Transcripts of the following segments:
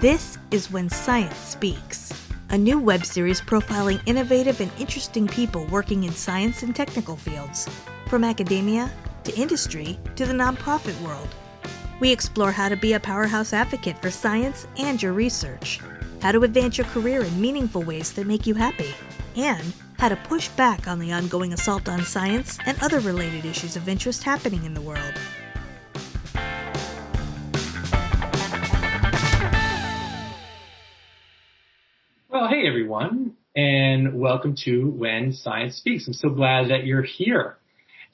This is When Science Speaks, a new web series profiling innovative and interesting people working in science and technical fields, from academia to industry to the nonprofit world. We explore how to be a powerhouse advocate for science and your research, how to advance your career in meaningful ways that make you happy, and how to push back on the ongoing assault on science and other related issues of interest happening in the world. Well, hey everyone, and welcome to When Science Speaks. I'm so glad that you're here.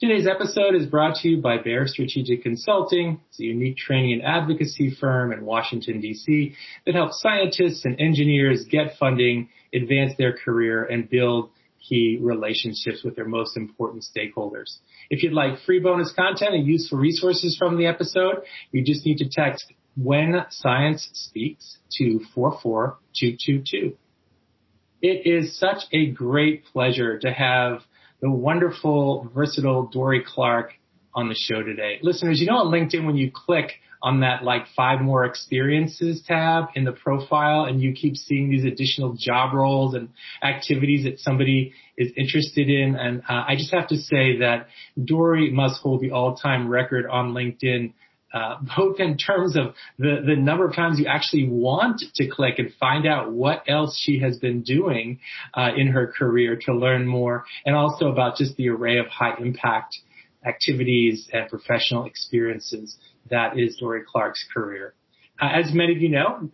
Today's episode is brought to you by Bear Strategic Consulting. It's a unique training and advocacy firm in Washington, D.C. that helps scientists and engineers get funding, advance their career, and build key relationships with their most important stakeholders. If you'd like free bonus content and useful resources from the episode, you just need to text When Science Speaks to 44222. It is such a great pleasure to have the wonderful, versatile Dorie Clark on the show today. Listeners, you know on LinkedIn when you click on that 5 more experiences tab in the profile and you keep seeing these additional job roles and activities that somebody is interested in. And I just have to say that Dorie must hold the all-time record on LinkedIn, both in terms of the number of times you actually want to click and find out what else she has been doing in her career to learn more, and also about just the array of high impact activities and professional experiences that is Dorie Clark's career. As many of you know,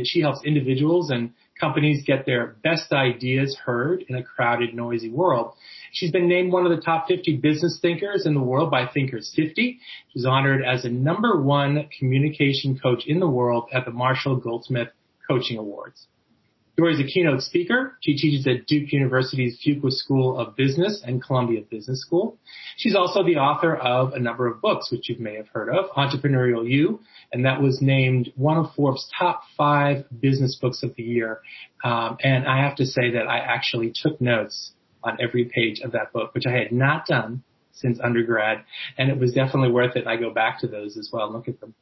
she helps individuals and companies get their best ideas heard in a crowded, noisy world. She's been named one of the top 50 business thinkers in the world by Thinkers 50. She's honored as the #1 communication coach in the world at the Marshall Goldsmith Coaching Awards. Dorie is a keynote speaker. She teaches at Duke University's Fuqua School of Business and Columbia Business School. She's also the author of a number of books, which you may have heard of, Entrepreneurial You, and that was named one of Forbes' top 5 business books of the year. And I have to say that I actually took notes on every page of that book, which I had not done since undergrad, and it was definitely worth it. I go back to those as well and look at them.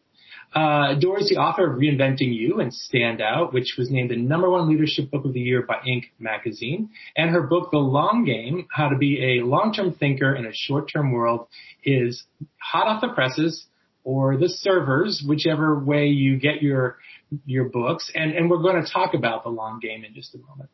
Dorie's the author of Reinventing You and Stand Out, which was named the #1 leadership book of the year by Inc. magazine. And her book, The Long Game, How to Be a Long-Term Thinker in a Short-Term World, is hot off the presses, or the servers, whichever way you get your books. And we're going to talk about The Long Game in just a moment.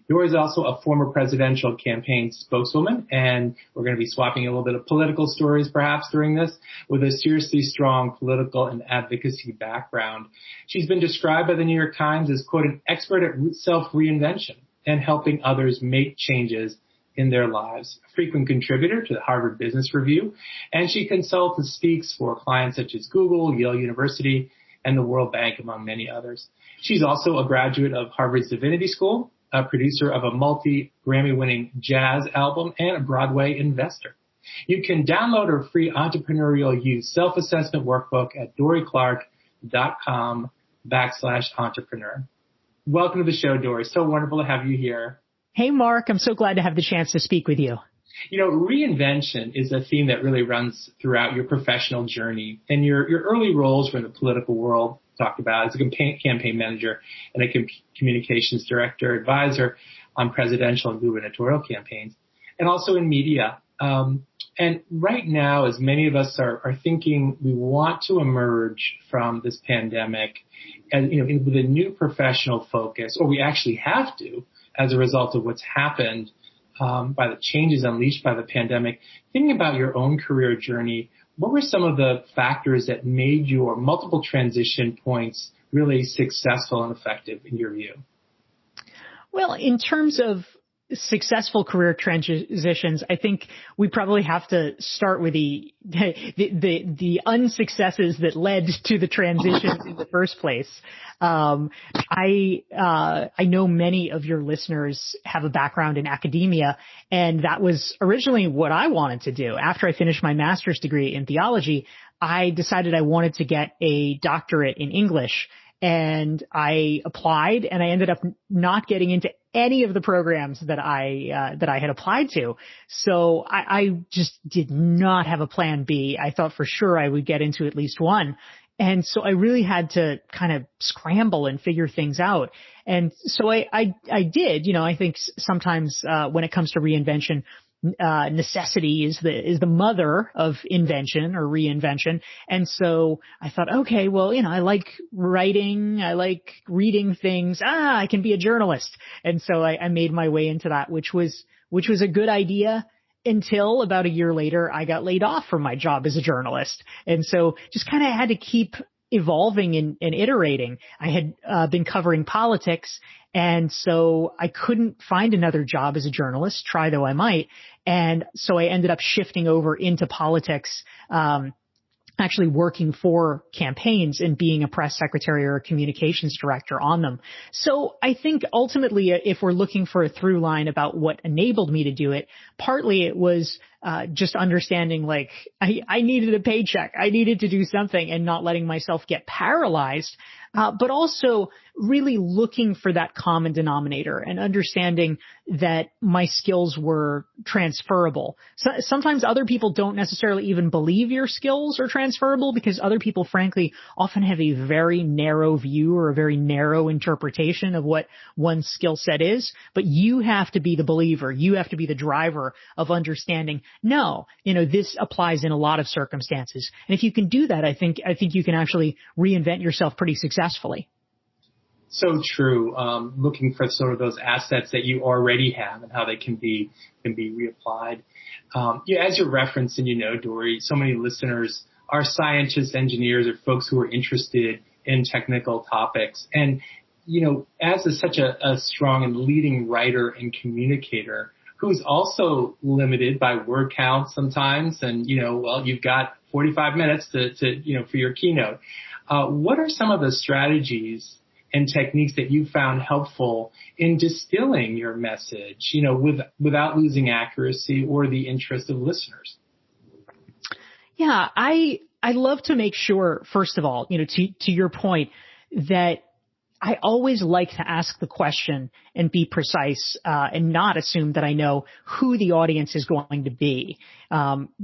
Dorie is also a former presidential campaign spokeswoman, and we're going to be swapping a little bit of political stories perhaps during this, with a seriously strong political and advocacy background. She's been described by the New York Times as, quote, an expert at self-reinvention and helping others make changes in their lives, a frequent contributor to the Harvard Business Review, and she consults and speaks for clients such as Google, Yale University, and the World Bank, among many others. She's also a graduate of Harvard's Divinity School, a producer of a multi-Grammy-winning jazz album, and a Broadway investor. You can download her free Entrepreneurial You self-assessment workbook at dorieclark.com/entrepreneur. Welcome to the show, Dorie. So wonderful to have you here. Hey, Mark. I'm so glad to have the chance to speak with you. You know, reinvention is a theme that really runs throughout your professional journey, and your early roles were in the political world. Talked about as a campaign manager and a communications director advisor on presidential and gubernatorial campaigns, and also in media. And right now, as many of us are thinking we want to emerge from this pandemic, and with a new professional focus, or we actually have to, as a result of what's happened by the changes unleashed by the pandemic. Thinking about your own career journey, what were some of the factors that made your multiple transition points really successful and effective in your view? Well, in terms of successful career transitions, I think we probably have to start with the unsuccesses that led to the transitions in the first place. I know many of your listeners have a background in academia, and that was originally what I wanted to do. After I finished my master's degree in theology, I decided I wanted to get a doctorate in English. And I applied, and I ended up not getting into any of the programs that I had applied to. So I just did not have a plan B. I thought for sure I would get into at least one. And so I really had to kind of scramble and figure things out. And so I did, I think sometimes, when it comes to reinvention, necessity is the mother of invention or reinvention. And so I thought, okay, well, I like writing. I like reading things. I can be a journalist. And so I made my way into that, which was a good idea until about a year later, I got laid off from my job as a journalist. And so just kind of had to keep evolving and iterating. I had been covering politics, and so I couldn't find another job as a journalist, try though I might. And so I ended up shifting over into politics, actually working for campaigns and being a press secretary or a communications director on them. So I think ultimately, if we're looking for a through line about what enabled me to do it, partly it was just understanding like I needed a paycheck. I needed to do something and not letting myself get paralyzed, but also really looking for that common denominator and understanding that my skills were transferable. So, sometimes other people don't necessarily even believe your skills are transferable because other people, frankly, often have a very narrow view or a very narrow interpretation of what one's skill set is. But you have to be the believer. You have to be the driver of understanding, no, this applies in a lot of circumstances. And if you can do that, I think you can actually reinvent yourself pretty successfully. So true. Looking for sort of those assets that you already have and how they can be reapplied. As you're referencing, Dorie, so many listeners are scientists, engineers, or folks who are interested in technical topics. And, as such a strong and leading writer and communicator who's also limited by word count sometimes, and, you've got 45 minutes to for your keynote. What are some of the strategies and techniques that you found helpful in distilling your message, without losing accuracy or the interest of listeners? Yeah, I love to make sure, first of all, to your point, that I always like to ask the question and be precise, and not assume that I know who the audience is going to be.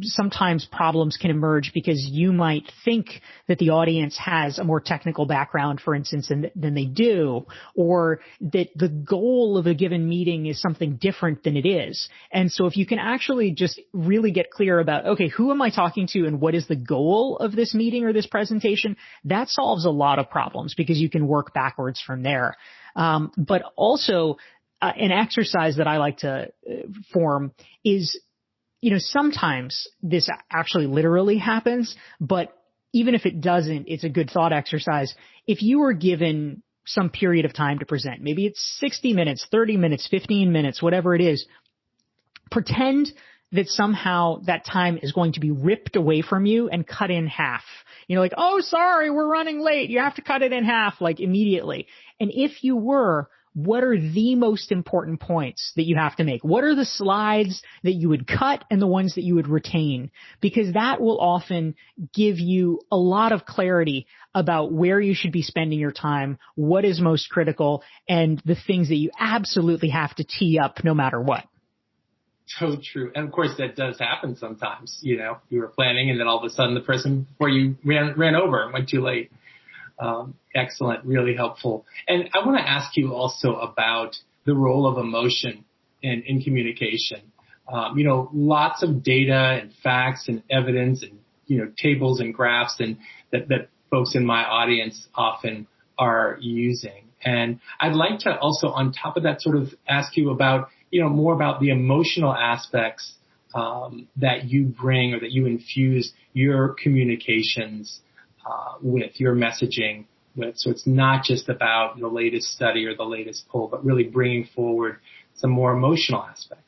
Sometimes problems can emerge because you might think that the audience has a more technical background, for instance, than they do, or that the goal of a given meeting is something different than it is. And so if you can actually just really get clear about, okay, who am I talking to and what is the goal of this meeting or this presentation, that solves a lot of problems because you can work backwards from there. But also, an exercise that I like to form is, sometimes this actually literally happens, but even if it doesn't, it's a good thought exercise. If you were given some period of time to present, maybe it's 60 minutes, 30 minutes, 15 minutes, whatever it is, pretend that somehow that time is going to be ripped away from you and cut in half. Like, oh, sorry, we're running late. You have to cut it in half, like immediately. And if you were, what are the most important points that you have to make? What are the slides that you would cut and the ones that you would retain? Because that will often give you a lot of clarity about where you should be spending your time, what is most critical, and the things that you absolutely have to tee up no matter what. So true. And of course, that does happen sometimes. You were planning and then all of a sudden the person before you ran over and went too late. Excellent. Really helpful. And I want to ask you also about the role of emotion in communication. Lots of data and facts and evidence and, tables and graphs and that folks in my audience often are using. And I'd like to also, on top of that, sort of ask you about, more about the emotional aspects that you bring or that you infuse your communications with, your messaging with. So it's not just about the latest study or the latest poll, but really bringing forward some more emotional aspects.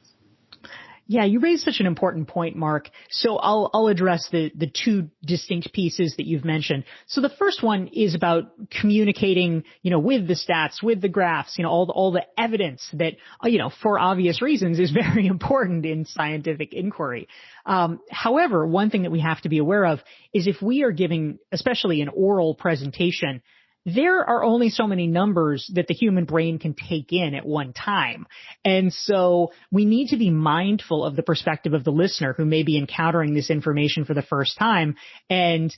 Yeah, you raised such an important point, Mark. So I'll address the two distinct pieces that you've mentioned. So the first one is about communicating, with the stats, with the graphs, all the evidence that, for obvious reasons is very important in scientific inquiry. However, one thing that we have to be aware of is if we are giving, especially an oral presentation, there are only so many numbers that the human brain can take in at one time. And so we need to be mindful of the perspective of the listener who may be encountering this information for the first time. And,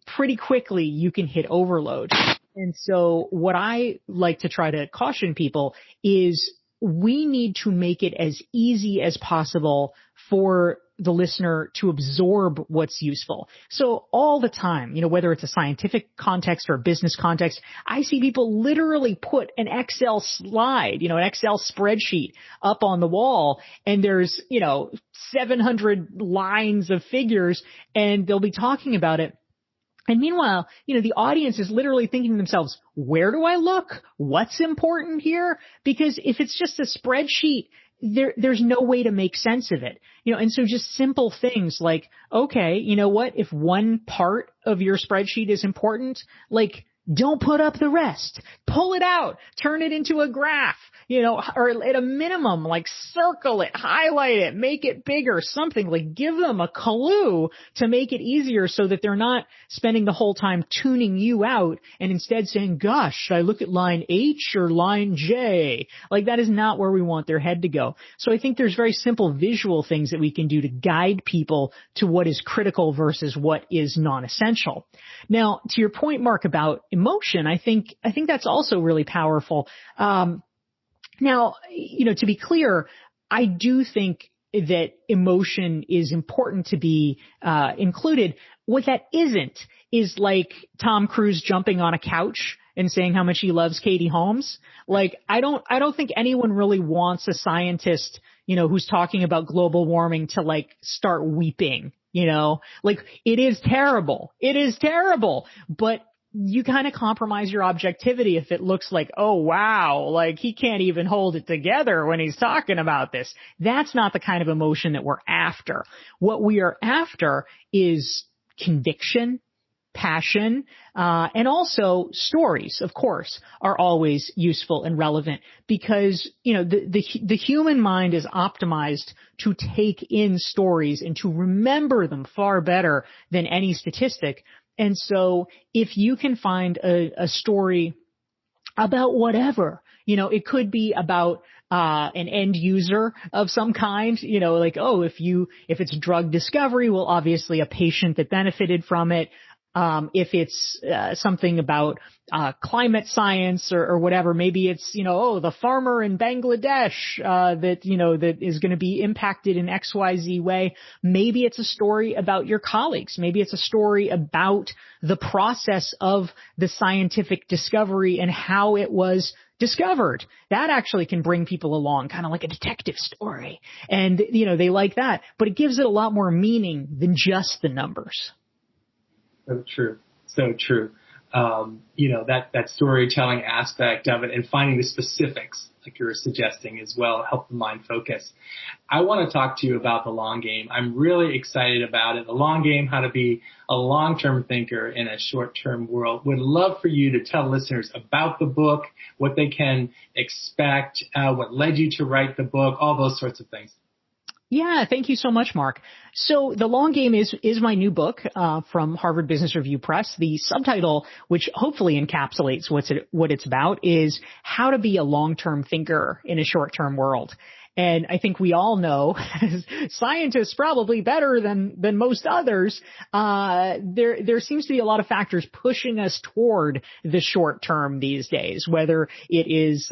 pretty quickly you can hit overload. And so what I like to try to caution people is we need to make it as easy as possible for the listener to absorb what's useful. So all the time, whether it's a scientific context or a business context, I see people literally put an Excel slide, an Excel spreadsheet up on the wall, and there's, 700 lines of figures, and they'll be talking about it. And meanwhile, the audience is literally thinking to themselves, where do I look? What's important here? Because if it's just a spreadsheet, there's no way to make sense of it. And so just simple things like, okay, you know what? If one part of your spreadsheet is important, don't put up the rest. Pull it out. Turn it into a graph, or at a minimum, circle it, highlight it, make it bigger, something give them a clue to make it easier so that they're not spending the whole time tuning you out and instead saying, gosh, should I look at line H or line J? That is not where we want their head to go. So I think there's very simple visual things that we can do to guide people to what is critical versus what is non-essential. Now, to your point, Mark, about emotion, I think that's also really powerful. Now, to be clear, I do think that emotion is important to be included. What that isn't is Tom Cruise jumping on a couch and saying how much he loves Katie Holmes. I don't think anyone really wants a scientist, who's talking about global warming to start weeping. It is terrible. It is terrible. But you kind of compromise your objectivity if it looks oh, wow, he can't even hold it together when he's talking about this. That's not the kind of emotion that we're after. What we are after is conviction, passion, and also stories, of course, are always useful and relevant because, the human mind is optimized to take in stories and to remember them far better than any statistic. And so if you can find a story about whatever, it could be about an end user of some kind, if it's drug discovery, well, obviously a patient that benefited from it. If it's something about climate science or whatever, maybe it's, the farmer in Bangladesh that is going to be impacted in XYZ way. Maybe it's a story about your colleagues. Maybe it's a story about the process of the scientific discovery and how it was discovered. That actually can bring people along, kind of like a detective story. And, they like that, but it gives it a lot more meaning than just the numbers. So true. So true. That storytelling aspect of it and finding the specifics, like you were suggesting as well, help the mind focus. I want to talk to you about the long game. I'm really excited about it. The long game, how to be a long-term thinker in a short-term world. Would love for you to tell listeners about the book, what they can expect, what led you to write the book, all those sorts of things. Yeah, thank you so much, Mark. So The Long Game is my new book from Harvard Business Review Press. The subtitle, which hopefully encapsulates what it's about, is How to Be a Long-Term Thinker in a Short-Term World. And I think we all know, scientists probably better than most others, there seems to be a lot of factors pushing us toward the short term these days, whether it is,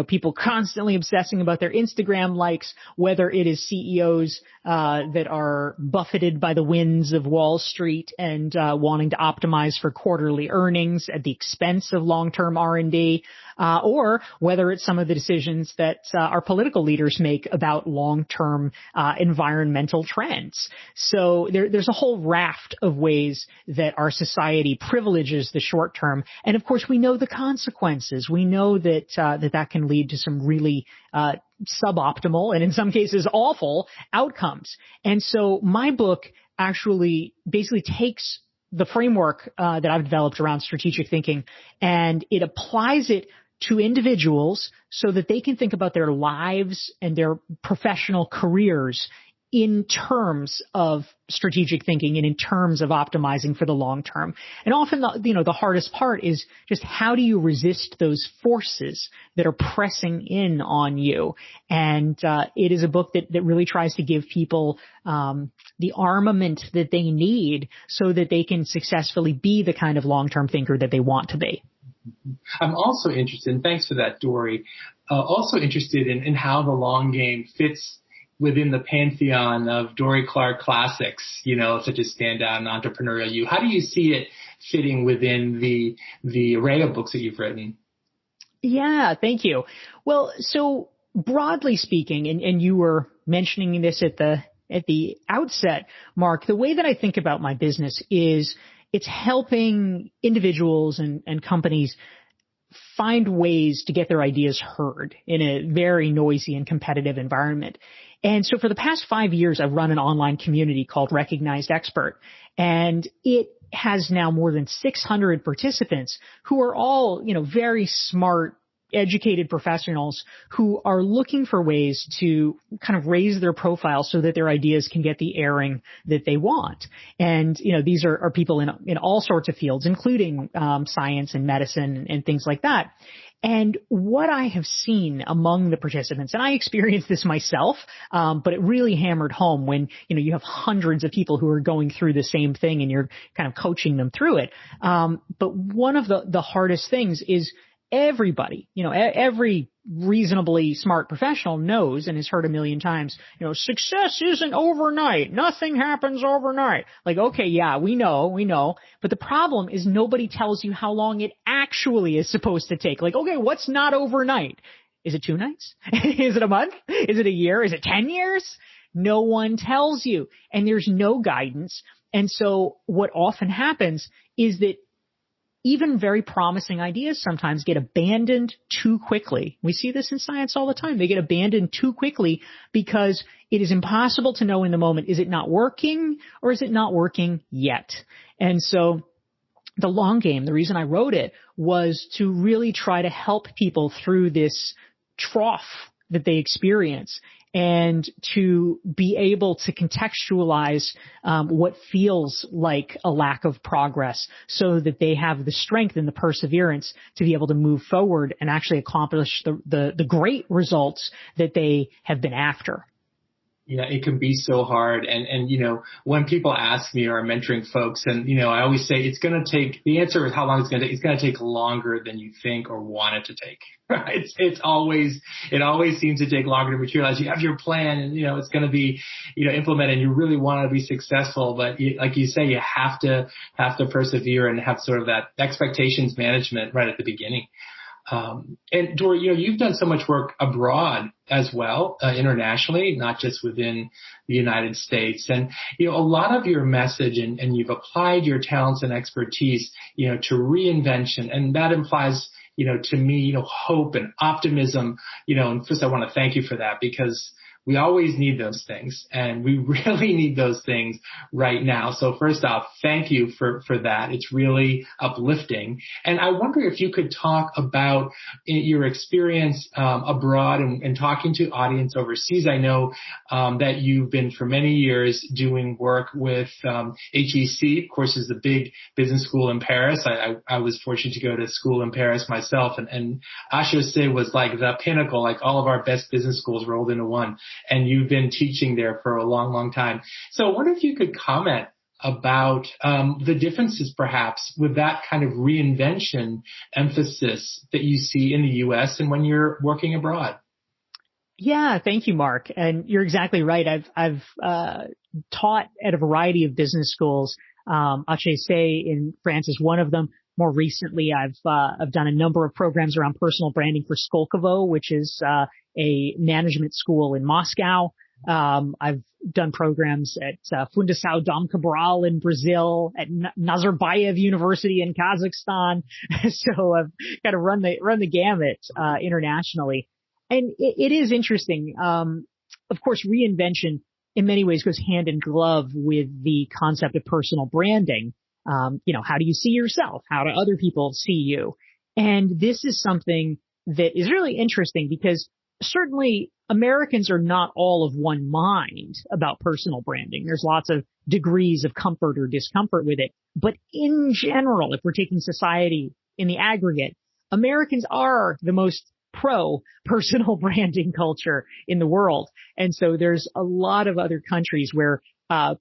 people constantly obsessing about their Instagram likes, whether it is CEOs, that are buffeted by the winds of Wall Street and, wanting to optimize for quarterly earnings at the expense of long-term R&D, or whether it's some of the decisions that, our political leaders make about long-term environmental trends. So there's a whole raft of ways that our society privileges the short term, and of course we know the consequences. We know that that can lead to some really suboptimal and in some cases awful outcomes. And so my book actually basically takes the framework that I've developed around strategic thinking and it applies it to individuals so that they can think about their lives and their professional careers in terms of strategic thinking and in terms of optimizing for the long term. And often, the hardest part is just how do you resist those forces that are pressing in on you? And it is a book that really tries to give people the armament that they need so that they can successfully be the kind of long-term thinker that they want to be. I'm also interested, and thanks for that, Dorie, also interested in how the long game fits within the pantheon of Dorie Clark classics, such as Stand Out and Entrepreneurial You. How do you see it fitting within the array of books that you've written? Yeah, thank you. Well, so broadly speaking, and you were mentioning this at the outset, Mark, the way that I think about my business is it's helping individuals and companies find ways to get their ideas heard in a very noisy and competitive environment. And so for the past 5 years, I've run an online community called Recognized Expert, and it has now more than 600 participants who are all, very smart, educated professionals who are looking for ways to kind of raise their profile so that their ideas can get the airing that they want. And, these are people in all sorts of fields, including science and medicine and things like that. And what I have seen among the participants, and I experienced this myself, but it really hammered home when, you have hundreds of people who are going through the same thing and you're kind of coaching them through it. But one of the hardest things is everybody, every reasonably smart professional knows and has heard a million times, success isn't overnight. Nothing happens overnight. Like, okay, yeah, we know. But the problem is nobody tells you how long it actually is supposed to take. Like, okay, what's not overnight? Is it 2 nights? Is it a month? Is it a year? Is it 10 years? No one tells you, and there's no guidance. And so what often happens is that even very promising ideas sometimes get abandoned too quickly. We see this in science all the time. They get abandoned too quickly because it is impossible to know in the moment, is it not working or is it not working yet? And so the long game, the reason I wrote it was to really try to help people through this trough that they experience and to be able to contextualize what feels like a lack of progress so that they have the strength and the perseverance to be able to move forward and actually accomplish the great results that they have been after. Yeah, it can be so hard. And when people ask me or I'm mentoring folks, and, I always say the answer is how long it's going to take. It's going to take longer than you think or want it to take. Right? It always seems to take longer to materialize. You have your plan and, it's going to be, implemented and you really want to be successful. But like you say, you have to persevere and have sort of that expectations management right at the beginning. And Dorie, you've done so much work abroad as well, internationally, not just within the United States. And, a lot of your message and you've applied your talents and expertise, to reinvention. And that implies, to me, hope and optimism, and first I want to thank you for that because we always need those things, and we really need those things right now. So first off, thank you for that. It's really uplifting. And I wonder if you could talk about your experience abroad and talking to audience overseas. I know that you've been for many years doing work with HEC, of course, is the big business school in Paris. I was fortunate to go to school in Paris myself, and HEC was like the pinnacle, like all of our best business schools rolled into one. And you've been teaching there for a long, long time. So I wonder if you could comment about the differences perhaps with that kind of reinvention emphasis that you see in the U.S. and when you're working abroad. Yeah, thank you, Mark. And you're exactly right. I've taught at a variety of business schools. HEC in France is one of them. More recently, I've done a number of programs around personal branding for Skolkovo, which is a management school in Moscow. I've done programs at Fundação Dom Cabral in Brazil, at Nazarbayev University in Kazakhstan. So I've kind of run the gamut internationally. And it is interesting. Of course, reinvention in many ways goes hand in glove with the concept of personal branding. How do you see yourself? How do other people see you? And this is something that is really interesting because certainly Americans are not all of one mind about personal branding. There's lots of degrees of comfort or discomfort with it. But in general, if we're taking society in the aggregate, Americans are the most pro personal branding culture in the world. And so there's a lot of other countries where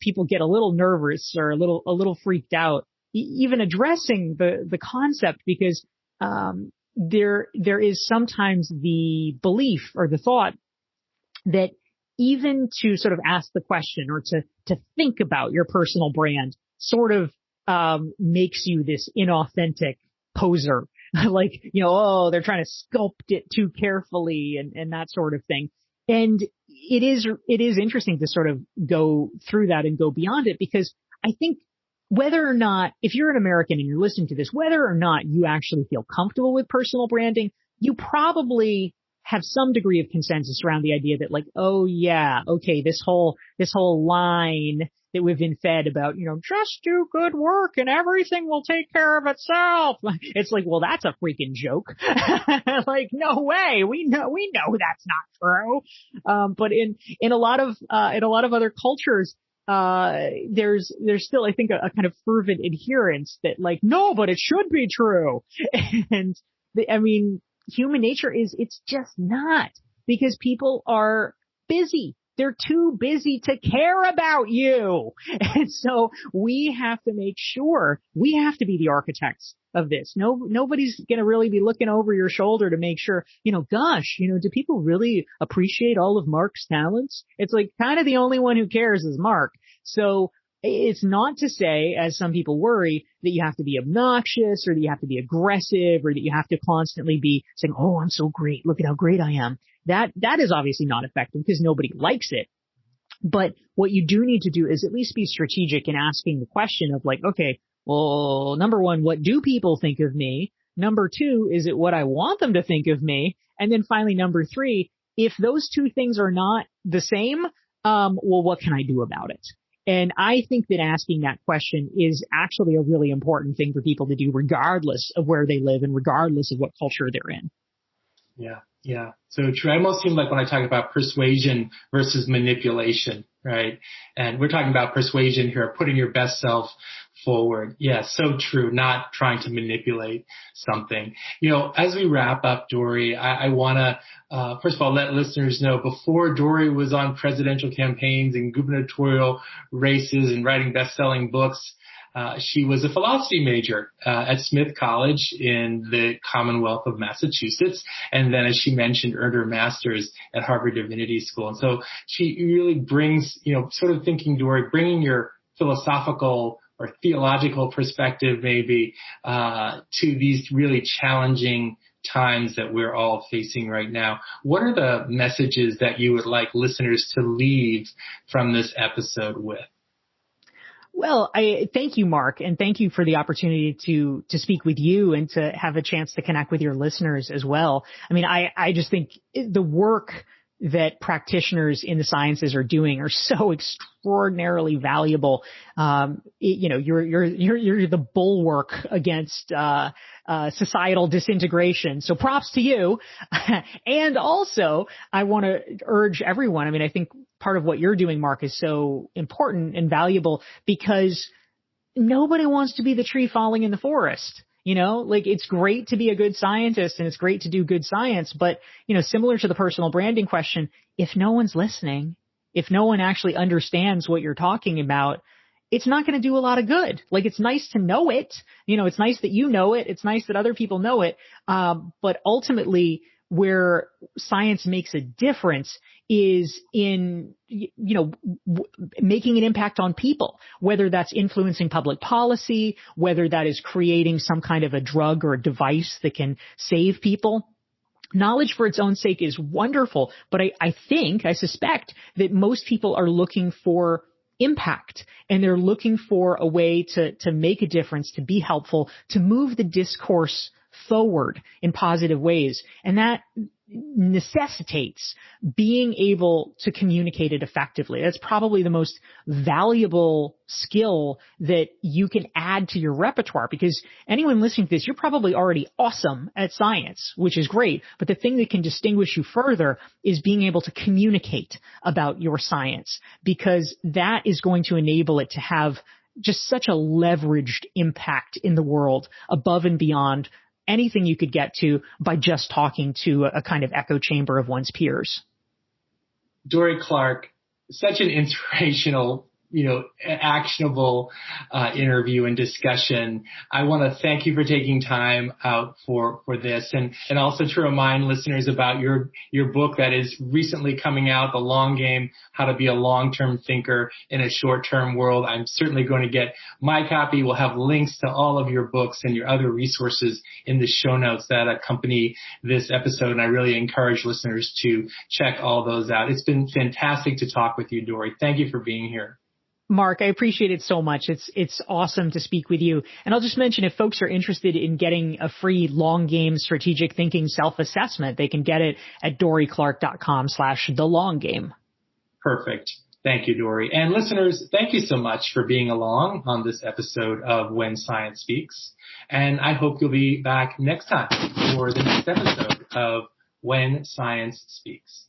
people get a little nervous or a little freaked out, even addressing the concept, because there is sometimes the belief or the thought that even to sort of ask the question or to think about your personal brand sort of makes you this inauthentic poser. Like, oh, they're trying to sculpt it too carefully and that sort of thing. And it is interesting to sort of go through that and go beyond it, because I think whether or not, if you're an American and you're listening to this, whether or not you actually feel comfortable with personal branding, you probably have some degree of consensus around the idea that, like, oh yeah, okay, this whole line that we've been fed about, just do good work and everything will take care of itself. It's like, well, that's a freaking joke. Like, no way. We know that's not true. But in a lot of other cultures, there's still, I think, a kind of fervent adherence that, like, no, but it should be true. And human nature it's just not, because people are busy. They're too busy to care about you. And so we have to make sure, we have to be the architects of this. Nobody's going to really be looking over your shoulder to make sure, do people really appreciate all of Mark's talents? It's like kind of the only one who cares is Mark. So it's not to say, as some people worry, that you have to be obnoxious or that you have to be aggressive or that you have to constantly be saying, oh, I'm so great. Look at how great I am. That is obviously not effective because nobody likes it. But what you do need to do is at least be strategic in asking the question of, like, okay, well, number one, what do people think of me? Number two, is it what I want them to think of me? And then finally, number three, if those two things are not the same, well, what can I do about it? And I think that asking that question is actually a really important thing for people to do, regardless of where they live and regardless of what culture they're in. Yeah. So true. I almost seem like when I talk about persuasion versus manipulation, right? And we're talking about persuasion here, putting your best self forward. Yeah, so true. Not trying to manipulate something. As we wrap up, Dorie, I want to, first of all, let listeners know, before Dorie was on presidential campaigns and gubernatorial races and writing best-selling books, she was a philosophy major at Smith College in the Commonwealth of Massachusetts, and then, as she mentioned, earned her master's at Harvard Divinity School. And so she really brings, sort of thinking, Dorie, bringing your philosophical or theological perspective maybe to these really challenging times that we're all facing right now. What are the messages that you would like listeners to leave from this episode with? Well, I thank you, Mark, and thank you for the opportunity to speak with you and to have a chance to connect with your listeners as well. I just think the work that practitioners in the sciences are doing are so extraordinarily valuable. You're the bulwark against societal disintegration. So props to you. And also, I want to urge everyone. I think part of what you're doing, Mark, is so important and valuable because nobody wants to be the tree falling in the forest. It's great to be a good scientist and it's great to do good science, but, similar to the personal branding question, if no one's listening, if no one actually understands what you're talking about, it's not going to do a lot of good. It's nice to know it. It's nice that you know it. It's nice that other people know it. But ultimately, where science makes a difference is in, making an impact on people, whether that's influencing public policy, whether that is creating some kind of a drug or a device that can save people. Knowledge for its own sake is wonderful, but I suspect that most people are looking for impact, and they're looking for a way to make a difference, to be helpful, to move the discourse forward in positive ways. And that necessitates being able to communicate it effectively. That's probably the most valuable skill that you can add to your repertoire, because anyone listening to this, you're probably already awesome at science, which is great. But the thing that can distinguish you further is being able to communicate about your science, because that is going to enable it to have just such a leveraged impact in the world above and beyond anything you could get to by just talking to a kind of echo chamber of one's peers. Dorie Clark, such an inspirational, actionable interview and discussion. I want to thank you for taking time out for this, and also to remind listeners about your book that is recently coming out, The Long Game, How to Be a Long-Term Thinker in a Short-Term World. I'm certainly going to get my copy. We'll have links to all of your books and your other resources in the show notes that accompany this episode, and I really encourage listeners to check all those out. It's been fantastic to talk with you, Dorie. Thank you for being here. Mark, I appreciate it so much. It's awesome to speak with you. And I'll just mention, if folks are interested in getting a free long game strategic thinking self-assessment, they can get it at DorieClark.com/thelonggame. Perfect. Thank you, Dorie. And listeners, thank you so much for being along on this episode of When Science Speaks. And I hope you'll be back next time for the next episode of When Science Speaks.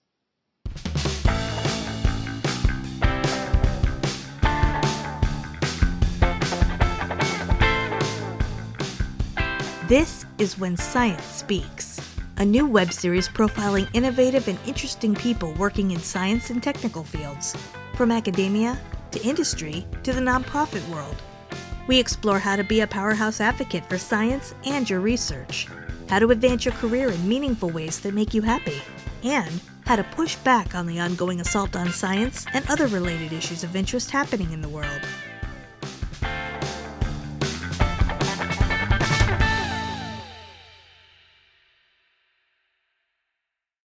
This is When Science Speaks, a new web series profiling innovative and interesting people working in science and technical fields, from academia to industry to the nonprofit world. We explore how to be a powerhouse advocate for science and your research, how to advance your career in meaningful ways that make you happy, and how to push back on the ongoing assault on science and other related issues of interest happening in the world.